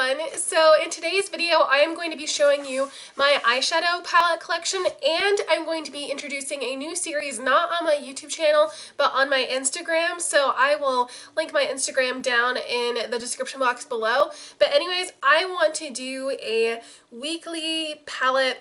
everyone. So in today's video I am going to be showing you my eyeshadow palette collection, and I'm going to be introducing a new series not on my YouTube channel but on my Instagram. So I will link my Instagram down in the description box below. But anyways, I want to do a weekly palette,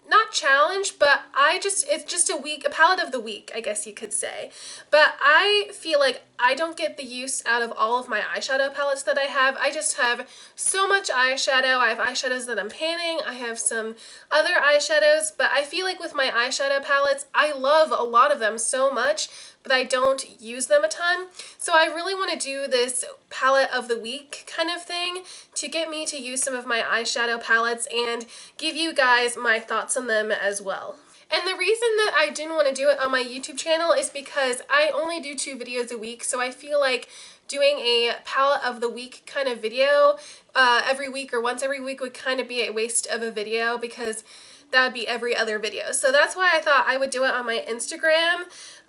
not challenge, but it's just a palette of the week, I guess you could say. But I feel like I don't get the use out of all of my eyeshadow palettes that I have. I just have so much eyeshadow. I have eyeshadows that I'm panning. I have some other eyeshadows, but I feel like with my eyeshadow palettes, I love a lot of them so much, but I don't use them a ton. So I really want to do this palette of the week kind of thing to get me to use some of my eyeshadow palettes and give you guys my thoughts on them as well. And the reason that I didn't want to do it on my YouTube channel is because I only do 2 videos a week, so I feel like doing a palette of the week kind of video every week or once every week would kind of be a waste of a video, because that would be every other video. So that's why I thought I would do it on my Instagram.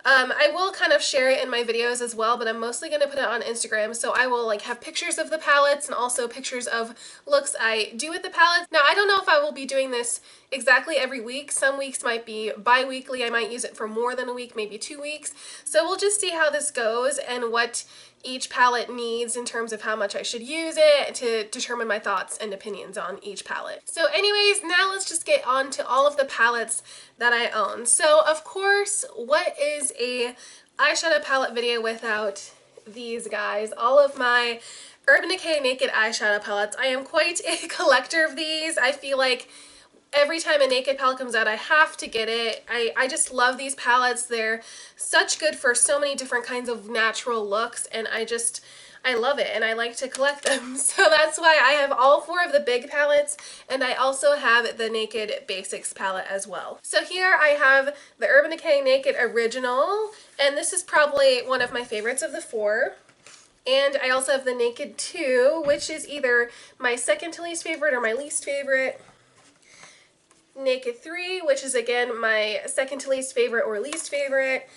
I will kind of share it in my videos as well, but I'm mostly going to put it on Instagram. So I will have pictures of the palettes and also pictures of looks I do with the palettes. Now, I don't know if I will be doing this exactly every week. Some weeks might be bi-weekly. I might use it for more than a week, maybe 2 weeks. So we'll just see how this goes and what each palette needs in terms of how much I should use it to determine my thoughts and opinions on each palette. So anyways, now let's just get on to all of the palettes that I own. So of course, what is a eyeshadow palette video without these guys? All of my Urban Decay Naked eyeshadow palettes. I am quite a collector of these. I feel like every time a Naked palette comes out, I have to get it. I just love these palettes. They're such good for so many different kinds of natural looks, and I love it, and I like to collect them. So that's why I have all 4 of the big palettes, and I also have the Naked Basics palette as well. So here I have the Urban Decay Naked Original, and this is probably one of my favorites of the 4. And I also have the Naked 2, which is either my second to least favorite or my least favorite. Naked 3, which is again my second to least favorite or least favorite.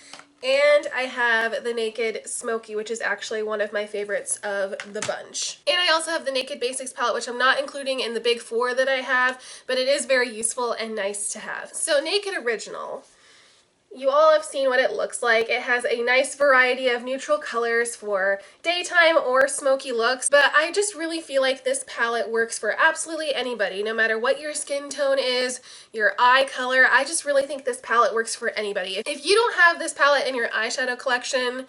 And I have the Naked Smoky, which is actually one of my favorites of the bunch. And I also have the Naked Basics palette, which I'm not including in the big 4 that I have, but it is very useful and nice to have. So Naked Original. You all have seen what it looks like. It has a nice variety of neutral colors for daytime or smoky looks, but I just really feel like this palette works for absolutely anybody, no matter what your skin tone is, your eye color. I just really think this palette works for anybody. If you don't have this palette in your eyeshadow collection,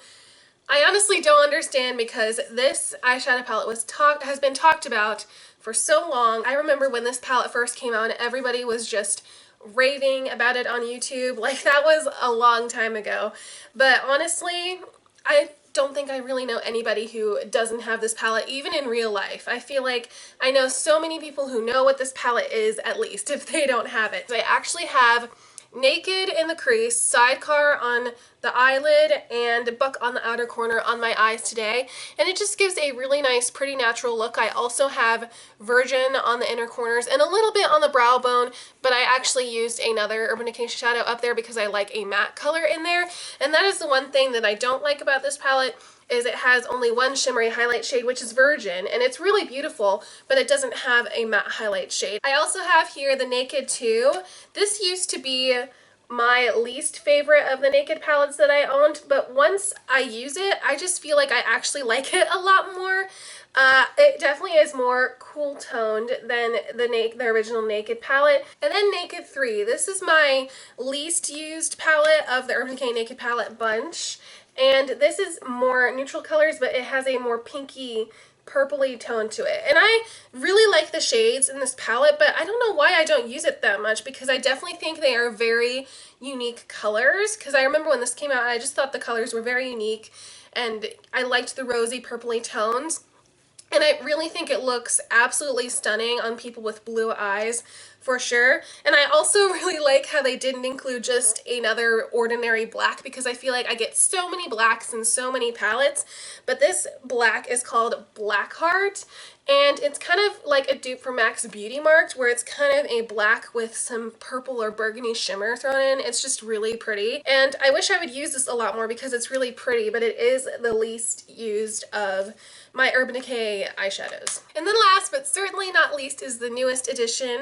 I honestly don't understand, because this eyeshadow palette has been talked about for so long. I remember when this palette first came out, everybody was just raving about it on YouTube. Like, that was a long time ago. But honestly, I don't think I really know anybody who doesn't have this palette, even in real life. I feel like I know so many people who know what this palette is, at least, if they don't have it. I actually have Naked in the crease, Sidecar on the eyelid, and Buck on the outer corner on my eyes today, and it just gives a really nice, pretty natural look. I also have Virgin on the inner corners and a little bit on the brow bone, but I actually used another Urban Decay shadow up there because I like a matte color in there. And that is the one thing that I don't like about this palette, is it has only one shimmery highlight shade, which is Virgin, and it's really beautiful, but it doesn't have a matte highlight shade. I also have here the Naked 2. This used to be my least favorite of the Naked palettes that I owned, but once I use it, I just feel like I actually like it a lot more. It definitely is more cool toned than the original Naked palette. And then Naked 3. This is my least used palette of the Urban Decay Naked palette bunch. And this is more neutral colors, but it has a more pinky, purpley tone to it. And I really like the shades in this palette, but I don't know why I don't use it that much, because I definitely think they are very unique colors. Because I remember when this came out, I just thought the colors were very unique, and I liked the rosy, purpley tones. And I really think it looks absolutely stunning on people with blue eyes, for sure. And I also really like how they didn't include just another ordinary black, because I feel like I get so many blacks in so many palettes. But this black is called Blackheart, And it's kind of like a dupe for MAC's Beauty Marked, where it's kind of a black with some purple or burgundy shimmer thrown in. It's just really pretty. And I wish I would use this a lot more because it's really pretty, but it is the least used of my Urban Decay eyeshadows. And then last but certainly not least is the newest addition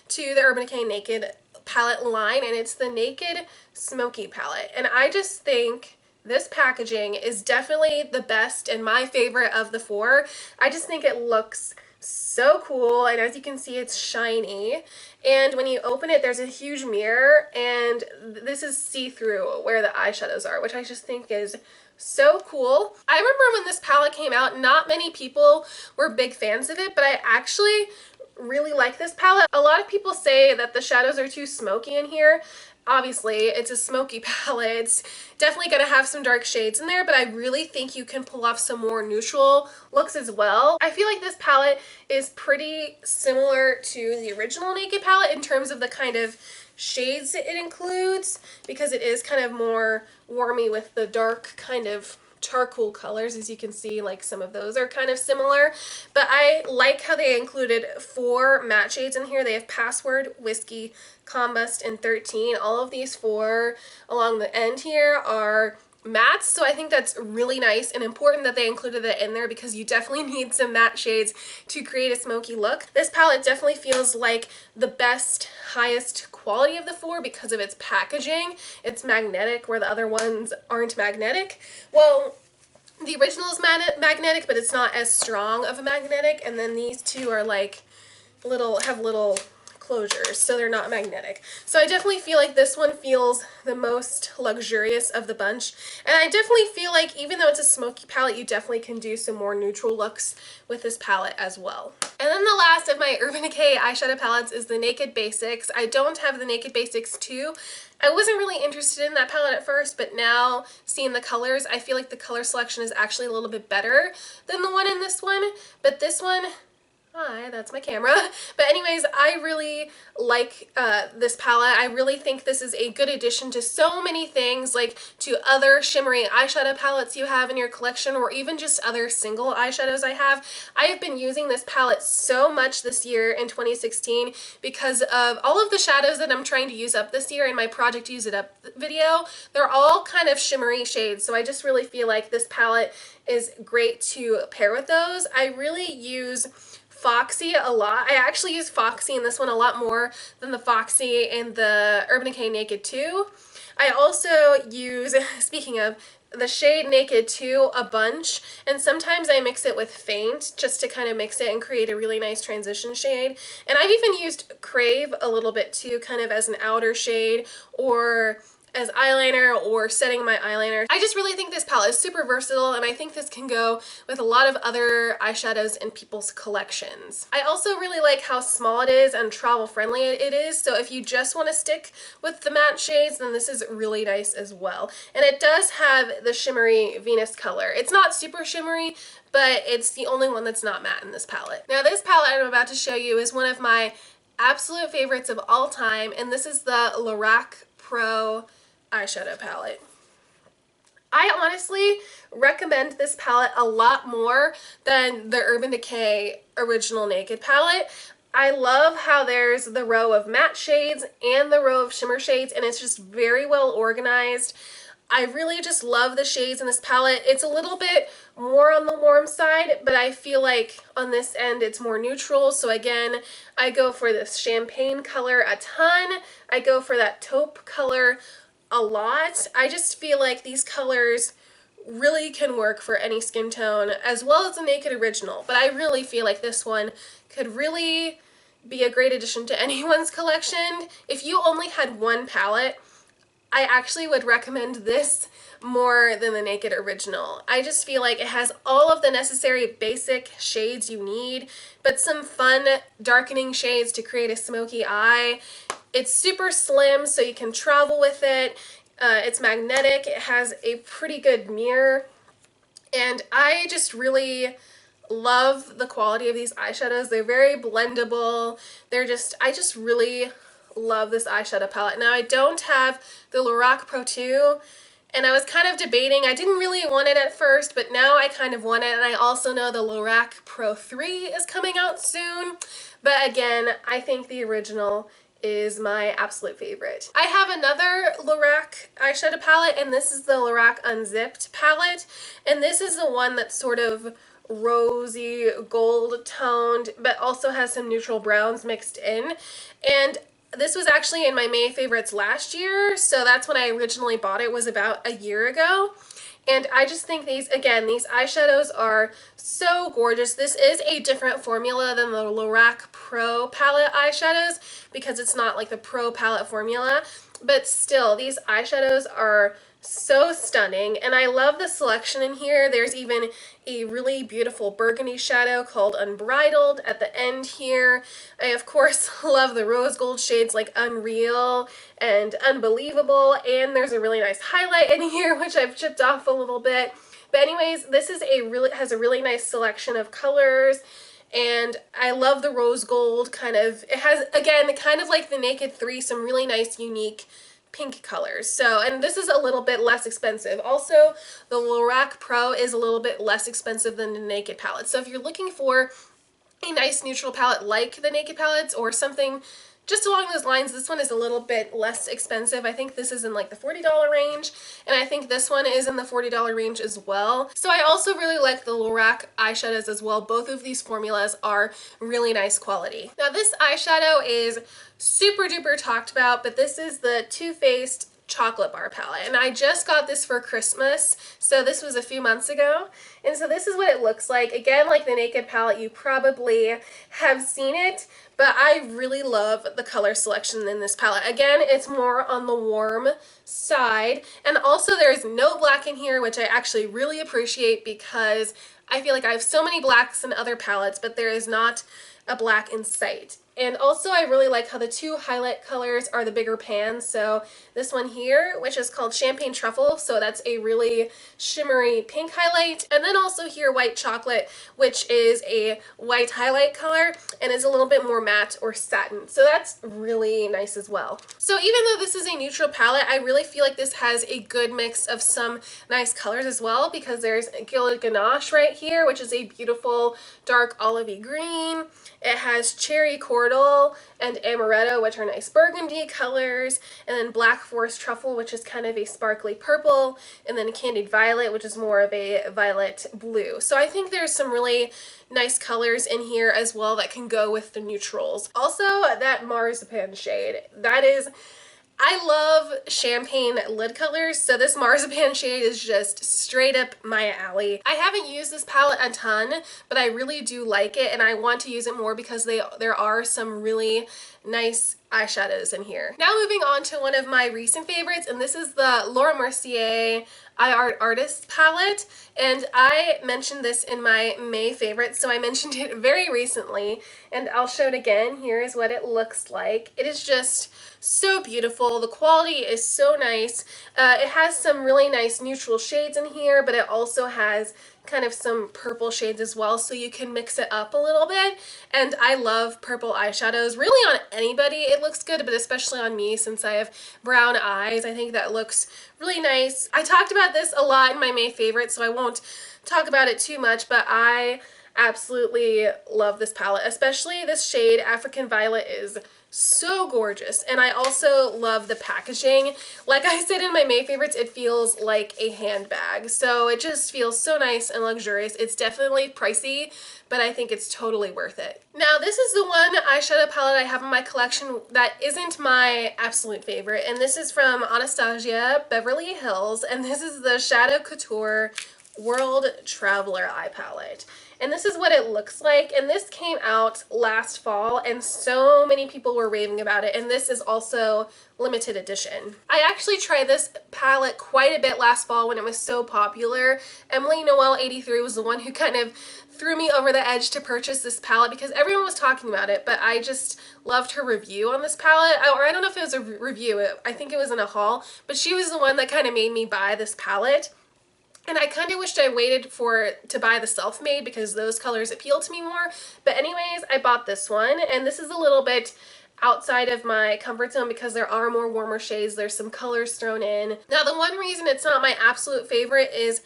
to the Urban Decay Naked palette line, and it's the Naked Smoky palette. And I just think this packaging is definitely the best and my favorite of the four. I just think it looks so cool, and as you can see, it's shiny. And when you open it, there's a huge mirror, and this is see-through where the eyeshadows are, which I just think is so cool. I remember when this palette came out, not many people were big fans of it, but I actually really like this palette. A lot of people say that the shadows are too smoky in here. Obviously, it's a smoky palette. It's definitely going to have some dark shades in there, but I really think you can pull off some more neutral looks as well. I feel like this palette is pretty similar to the original Naked palette in terms of the kind of shades it includes, because it is kind of more warmy with the dark kind of charcoal colors. As you can see, like some of those are kind of similar, but I like how they included 4 matte shades in here. They have Password, Whiskey, Combust, and 13. All of these 4 along the end here are mattes, so I think that's really nice and important that they included it in there, because you definitely need some matte shades to create a smoky look. This palette definitely feels like the best, highest quality of the 4 because of its packaging. It's magnetic where the other ones aren't magnetic. Well, the original is magnetic, but it's not as strong of a magnetic, and then these 2 are like have little closures, so they're not magnetic. So I definitely feel like this one feels the most luxurious of the bunch, and I definitely feel like even though it's a smoky palette, you definitely can do some more neutral looks with this palette as well. And then the last of my Urban Decay eyeshadow palettes is the Naked Basics. I don't have the Naked Basics 2. I wasn't really interested in that palette at first, but now seeing the colors, I feel like the color selection is actually a little bit better than the one in this one. But this one, hi, that's my camera. But anyways, I really like this palette. I really think this is a good addition to so many things, like to other shimmery eyeshadow palettes you have in your collection, or even just other single eyeshadows I have. I have been using this palette so much this year in 2016 because of all of the shadows that I'm trying to use up this year in my Project Use It Up video. They're all kind of shimmery shades, so I just really feel like this palette is great to pair with those. I really use Foxy a lot. I actually use Foxy in this one a lot more than the Foxy in the Urban Decay Naked 2. I also use, speaking of, the shade Naked 2 a bunch, and sometimes I mix it with Faint just to kind of mix it and create a really nice transition shade. And I've even used Crave a little bit too, kind of as an outer shade or as eyeliner or setting my eyeliner. I just really think this palette is super versatile, and I think this can go with a lot of other eyeshadows in people's collections. I also really like how small it is and travel friendly it is, so if you just want to stick with the matte shades, then this is really nice as well. And it does have the shimmery Venus color. It's not super shimmery, but it's the only one that's not matte in this palette. Now this palette I'm about to show you is one of my absolute favorites of all time, and this is the Lorac Pro eyeshadow palette. I honestly recommend this palette a lot more than the Urban Decay original Naked palette. I love how there's the row of matte shades and the row of shimmer shades, and it's just very well organized. I really just love the shades in this palette. It's a little bit more on the warm side, but I feel like on this end it's more neutral. So again, I go for this champagne color a ton. I go for that taupe color a lot. I just feel like these colors really can work for any skin tone, as well as the Naked original, but I really feel like this one could really be a great addition to anyone's collection. If you only had one palette, I actually would recommend this more than the Naked original. I just feel like it has all of the necessary basic shades you need, but some fun darkening shades to create a smoky eye. It's super slim, so you can travel with it. It's magnetic. It has a pretty good mirror. And I just really love the quality of these eyeshadows. They're very blendable. I just really love this eyeshadow palette. Now I don't have the Lorac Pro 2, And I was kind of debating. I didn't really want it at first, but now I kind of want it. And I also know the Lorac Pro 3 is coming out soon. But again, I think the original is my absolute favorite. I have another Lorac eyeshadow palette, and this is the Lorac Unzipped palette. And this is the one that's sort of rosy gold toned, but also has some neutral browns mixed in. And this was actually in my May favorites last year, so that's when I originally bought it, was about a year ago. And I just think these eyeshadows are so gorgeous. This is a different formula than the Lorac Pro palette eyeshadows because it's not like the Pro palette formula, but still, these eyeshadows are so stunning, and I love the selection in here. There's even a really beautiful burgundy shadow called Unbridled at the end here. I of course love the rose gold shades like Unreal and Unbelievable, and there's a really nice highlight in here which I've chipped off a little bit. But anyways, this is has a really nice selection of colors. And I love the rose gold kind of, it has, again, kind of like the Naked 3, some really nice unique pink colors. So, and this is a little bit less expensive. Also, the Lorac Pro is a little bit less expensive than the Naked palette. So if you're looking for a nice neutral palette like the Naked palettes or something just along those lines, this one is a little bit less expensive. I think this is in like the $40 range, and I think this one is in the $40 range as well. So I also really like the Lorac eyeshadows as well. Both of these formulas are really nice quality. Now this eyeshadow is super duper talked about, but this is the Too Faced chocolate bar palette, and I just got this for Christmas, so this was a few months ago. And so this is what it looks like. Again, like the Naked palette, you probably have seen it, but I really love the color selection in this palette. Again, it's more on the warm side, and also there's no black in here, which I actually really appreciate because I feel like I have so many blacks in other palettes, but there is not a black in sight. And also I really like how the two highlight colors are the bigger pans. So this one here, which is called Champagne Truffle, so that's a really shimmery pink highlight. And then also here White Chocolate, which is a white highlight color and is a little bit more matte or satin. So that's really nice as well. So even though this is a neutral palette, I really feel like this has a good mix of some nice colors as well, because there's Gilded Ganache right here, which is a beautiful dark olivey green. It has Cherry Cordial and Amaretto, which are nice burgundy colors, and then Black Forest Truffle, which is kind of a sparkly purple, and then Candied Violet, which is more of a violet blue. So I think there's some really nice colors in here as well that can go with the neutrals. Also, that Marzipan shade, that is, I love champagne lid colors, so this Marzipan shade is just straight up my alley. I haven't used this palette a ton, but I really do like it, and I want to use it more because there are some really nice eyeshadows in here. Now moving on to one of my recent favorites, and this is the Laura Mercier iArt Artist palette, and I mentioned this in my May favorites, so I mentioned it very recently, and I'll show it again. Here is what it looks like. It is just so beautiful. The quality is so nice. It has some really nice neutral shades in here, but it also has kind of some purple shades as well, so you can mix it up a little bit. And I love purple eyeshadows. Really on anybody it looks good, but especially on me since I have brown eyes. I think that looks really nice. I talked about this a lot in my May favorites, so I won't talk about it too much, but I absolutely love this palette. Especially this shade African Violet is so gorgeous, and I also love the packaging. Like I said in my May favorites, it feels like a handbag, so it just feels so nice and luxurious. It's definitely pricey, but I think it's totally worth it. Now this is the one eyeshadow palette I have in my collection that isn't my absolute favorite, and this is from Anastasia, Beverly Hills, and this is the Shadow Couture World Traveler eye palette. And this is what it looks like, and this came out last fall, and so many people were raving about it, and this is also limited edition. I actually tried this palette quite a bit last fall when it was so popular. Emily Noel 83 was the one who kind of threw me over the edge to purchase this palette because everyone was talking about it, but I just loved her review on this palette. Or I don't know if it was a review, I think it was in a haul, but she was the one that kind of made me buy this palette. And I kind of wished I waited to buy the self-made because those colors appeal to me more. But anyways, I bought this one, and this is a little bit outside of my comfort zone because there are more warmer shades. There's some colors thrown in. Now, the one reason it's not my absolute favorite is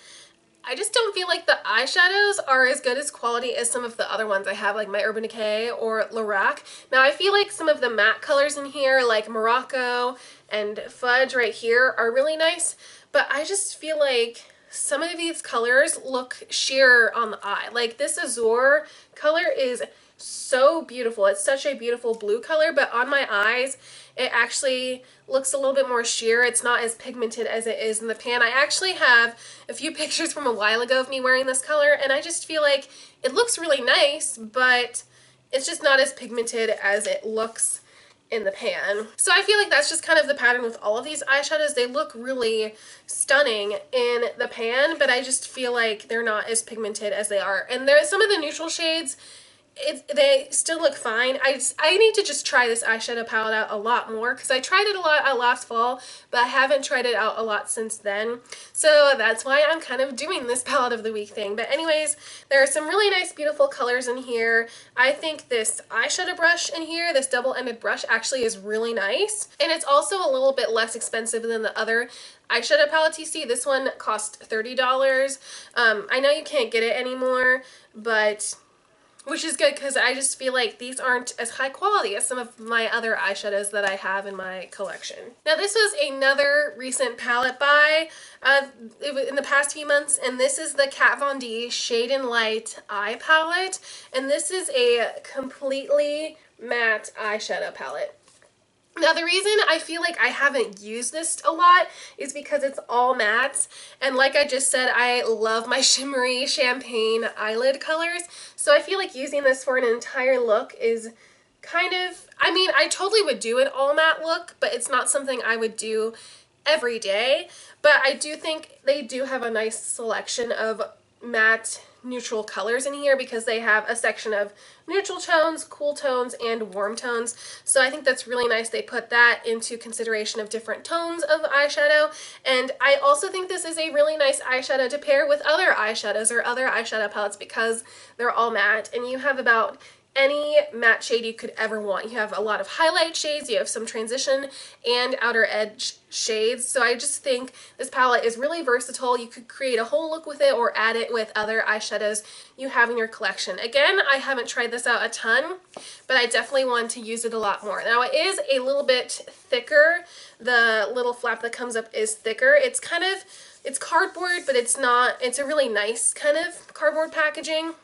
I just don't feel like the eyeshadows are as good as quality as some of the other ones I have, like my Urban Decay or Lorac. Now, I feel like some of the matte colors in here, like Morocco and Fudge right here, are really nice, but I just feel like some of these colors look sheer on the eye. Like this Azure color is so beautiful. It's such a beautiful blue color, but on my eyes, it actually looks a little bit more sheer. It's not as pigmented as it is in the pan. I actually have a few pictures from a while ago of me wearing this color, and I just feel like it looks really nice, but it's just not as pigmented as it looks in the pan. So I feel like that's just kind of the pattern with all of these eyeshadows. They look really stunning in the pan, but I just feel like they're not as pigmented as they are. And there are some of the neutral shades, they still look fine. I need to just try this eyeshadow palette out a lot more because I tried it a lot last fall, but I haven't tried it out a lot since then. So that's why I'm kind of doing this palette of the week thing. But anyways, there are some really nice, beautiful colors in here. I think this eyeshadow brush in here, this double-ended brush, actually is really nice. And it's also a little bit less expensive than the other eyeshadow palettes you see. This one cost $30. I know you can't get it anymore, but which is good because I just feel like these aren't as high quality as some of my other eyeshadows that I have in my collection. Now, this was another recent palette buy in the past few months, and this is the Kat Von D Shade and Light Eye Palette, and this is a completely matte eyeshadow palette. Now, the reason I feel like I haven't used this a lot is because it's all mattes, and like I just said, I love my shimmery champagne eyelid colors, so I feel like using this for an entire look is kind of, I mean, I totally would do an all matte look, but it's not something I would do every day. But I do think they do have a nice selection of matte neutral colors in here because they have a section of neutral tones, cool tones, and warm tones. So I think that's really nice. They put that into consideration of different tones of eyeshadow. And I also think this is a really nice eyeshadow to pair with other eyeshadows or other eyeshadow palettes because they're all matte and you have about any matte shade you could ever want. You have a lot of highlight shades, you have some transition and outer edge shades. So I just think this palette is really versatile. You could create a whole look with it or add it with other eyeshadows you have in your collection. Again, I haven't tried this out a ton, but I definitely want to use it a lot more. Now, it is a little bit thicker. The little flap that comes up is thicker. It's kind of, it's cardboard, but it's not, it's a really nice kind of cardboard packaging.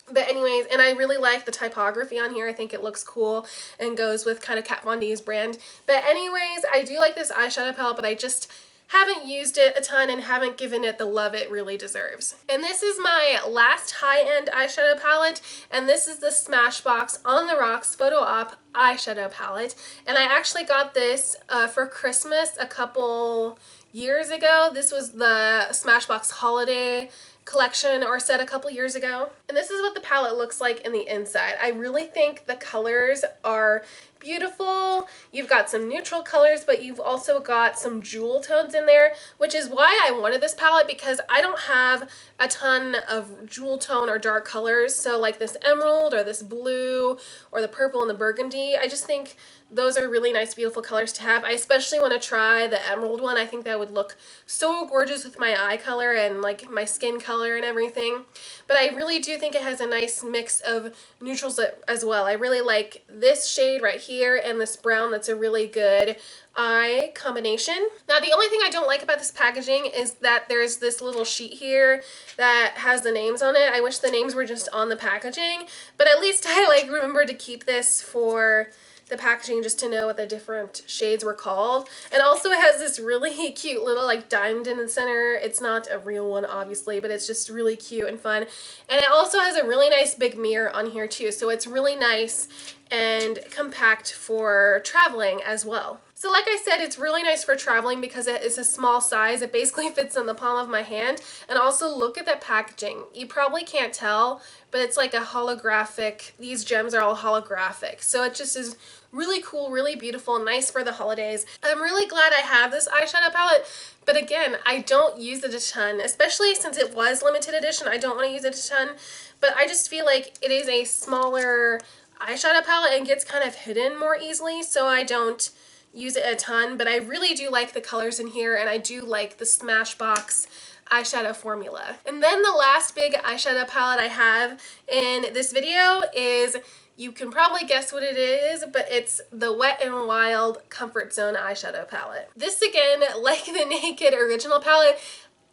But anyways, and I really like the typography on here. I think it looks cool and goes with kind of Kat Von D's brand. But anyways, I do like this eyeshadow palette, but I just haven't used it a ton and haven't given it the love it really deserves. And this is my last high-end eyeshadow palette, and this is the Smashbox On The Rocks Photo Op eyeshadow palette. And I actually got this for Christmas a couple years ago. This was the Smashbox holiday collection or set a couple years ago. And this is what the palette looks like in the inside. I really think the colors are beautiful. You've got some neutral colors, but you've also got some jewel tones in there, which is why I wanted this palette because I don't have a ton of jewel tone or dark colors. So like this emerald or this blue or the purple and the burgundy, I just think those are really nice, beautiful colors to have. I especially want to try the emerald one. I think that would look so gorgeous with my eye color and like my skin color and everything. But I really do think it has a nice mix of neutrals as well. I really like this shade right here and this brown. That's a really good eye combination. Now, the only thing I don't like about this packaging is that there's this little sheet here that has the names on it. I wish the names were just on the packaging, but at least I like remembered to keep this for the packaging just to know what the different shades were called. And also it has this really cute little like diamond in the center. It's not a real one obviously, but it's just really cute and fun. And it also has a really nice big mirror on here too, so it's really nice and compact for traveling as well. So like I said, it's really nice for traveling because it is a small size. It basically fits in the palm of my hand. And also look at that packaging. You probably can't tell, but it's like a holographic, these gems are all holographic. So it just is really cool, really beautiful, nice for the holidays. I'm really glad I have this eyeshadow palette, but again, I don't use it a ton, especially since it was limited edition. I don't want to use it a ton, but I just feel like it is a smaller eyeshadow palette and gets kind of hidden more easily, so I don't use it a ton, but I really do like the colors in here, and I do like the Smashbox eyeshadow formula. And then the last big eyeshadow palette I have in this video is, you can probably guess what it is, but it's the Wet n Wild Comfort Zone eyeshadow palette. This, again, like the Naked original palette,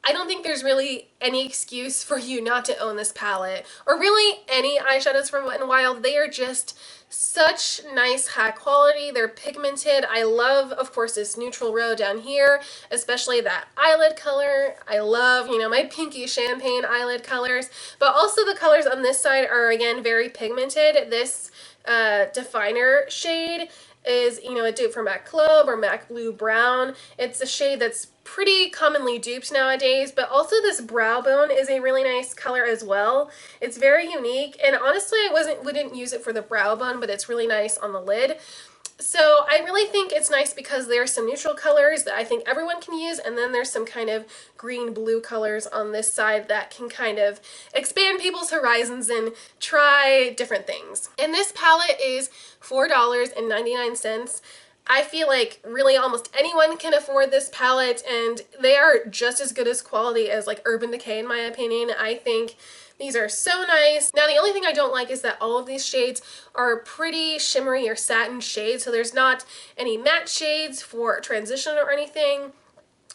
I don't think there's really any excuse for you not to own this palette, or really any eyeshadows from Wet n Wild. They are just such nice high quality. They're pigmented. I love, of course, this neutral row down here, especially that eyelid color. I love, you know, my pinky champagne eyelid colors, but also the colors on this side are, again, very pigmented. This definer shade is, you know, a dupe for MAC Club or MAC Blue Brown. It's a shade that's pretty commonly duped nowadays, but also this brow bone is a really nice color as well. It's very unique, and honestly I wouldn't use it for the brow bone, but it's really nice on the lid. So I really think it's nice because there's some neutral colors that I think everyone can use, and then there's some kind of green-blue colors on this side that can kind of expand people's horizons and try different things. And this palette is $4.99. I feel like really almost anyone can afford this palette, and they are just as good as quality as like Urban Decay in my opinion. I think these are so nice. Now the only thing I don't like is that all of these shades are pretty shimmery or satin shades, so there's not any matte shades for transition or anything.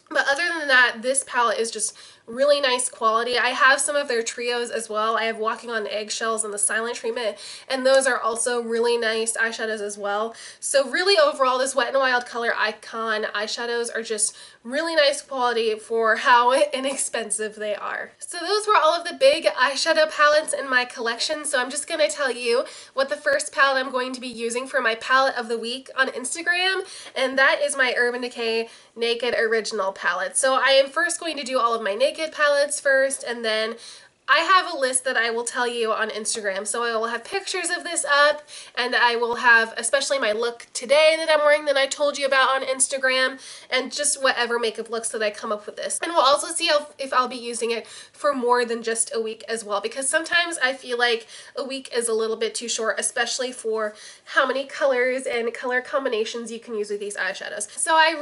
But other than that, this palette is just really nice quality. I have some of their trios as well. I have Walking on Eggshells and the Silent Treatment, and those are also really nice eyeshadows as well. So really overall, this Wet n Wild Color Icon eyeshadows are just really nice quality for how inexpensive they are. So those were all of the big eyeshadow palettes in my collection. So I'm just going to tell you what the first palette I'm going to be using for my palette of the week on Instagram, and that is my Urban Decay Naked Original palette. So I am first going to do all of my Naked palettes first, and then I have a list that I will tell you on Instagram. So I will have pictures of this up, and I will have especially my look today that I'm wearing that I told you about on Instagram, and just whatever makeup looks that I come up with this. And we'll also see if I'll be using it for more than just a week as well, because sometimes I feel like a week is a little bit too short, especially for how many colors and color combinations you can use with these eyeshadows. So I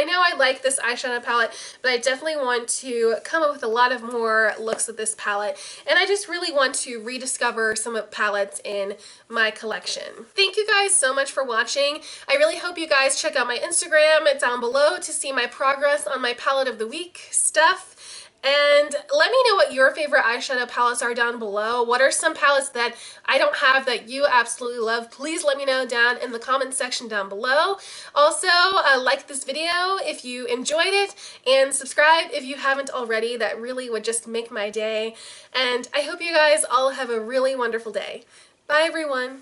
know I like this eyeshadow palette, but I definitely want to come up with a lot of more looks with this palette. And I just really want to rediscover some palettes in my collection. Thank you guys so much for watching. I really hope you guys check out my Instagram down below to see my progress on my palette of the week stuff. And let me know what your favorite eyeshadow palettes are down below. What are some palettes that I don't have that you absolutely love? Please let me know down in the comment section down below. Also, like this video if you enjoyed it, and subscribe if you haven't already. That really would just make my day. And I hope you guys all have a really wonderful day. Bye everyone.